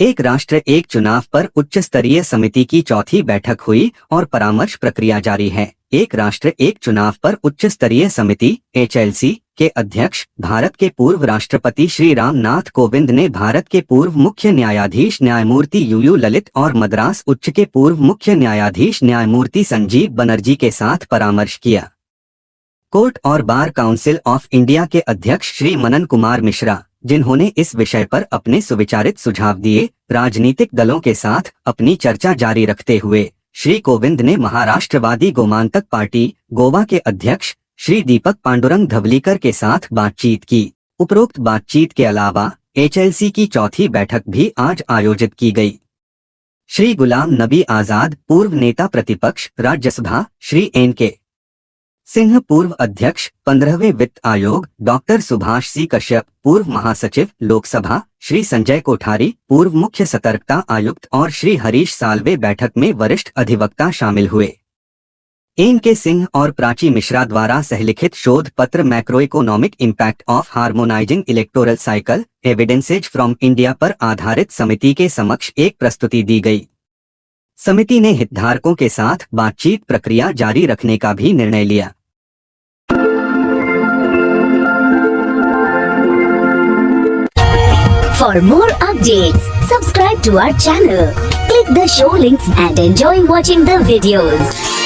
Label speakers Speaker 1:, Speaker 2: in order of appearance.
Speaker 1: एक राष्ट्र एक चुनाव पर उच्च स्तरीय समिति की चौथी बैठक हुई और परामर्श प्रक्रिया जारी है। एक राष्ट्र एक चुनाव पर उच्च स्तरीय समिति (HLC) के अध्यक्ष भारत के पूर्व राष्ट्रपति श्री राम नाथ कोविंद ने भारत के पूर्व मुख्य न्यायाधीश न्यायमूर्ति UU ललित और मद्रास उच्च के पूर्व मुख्य न्यायाधीश न्यायमूर्ति संजीव बनर्जी के साथ परामर्श किया। कोर्ट और बार काउंसिल ऑफ इंडिया के अध्यक्ष श्री मनन कुमार मिश्रा, जिन्होंने इस विषय पर अपने सुविचारित सुझाव दिए, राजनीतिक दलों के साथ अपनी चर्चा जारी रखते हुए श्री कोविंद ने महाराष्ट्रवादी गोमांतक पार्टी गोवा के अध्यक्ष श्री दीपक पांडुरंग धवलीकर के साथ बातचीत की। उपरोक्त बातचीत के अलावा HLC की चौथी बैठक भी आज आयोजित की गई। श्री गुलाम नबी आजाद, पूर्व नेता प्रतिपक्ष राज्यसभा, श्री NK सिंह, पूर्व अध्यक्ष 15वें वित्त आयोग, डॉक्टर सुभाष C कश्यप, पूर्व महासचिव लोकसभा, श्री संजय कोठारी, पूर्व मुख्य सतर्कता आयुक्त और श्री हरीश साल्वे बैठक में वरिष्ठ अधिवक्ता शामिल हुए। NK सिंह और प्राची मिश्रा द्वारा सहलिखित शोध पत्र macro economic impact of harmonising electoral cycle evidences from India पर आधारित समिति के समक्ष एक प्रस्तुति दी गई। समिति ने हितधारकों के साथ बातचीत प्रक्रिया जारी रखने का भी निर्णय लिया।
Speaker 2: For more updates, subscribe to our channel, click the show links and enjoy watching the videos.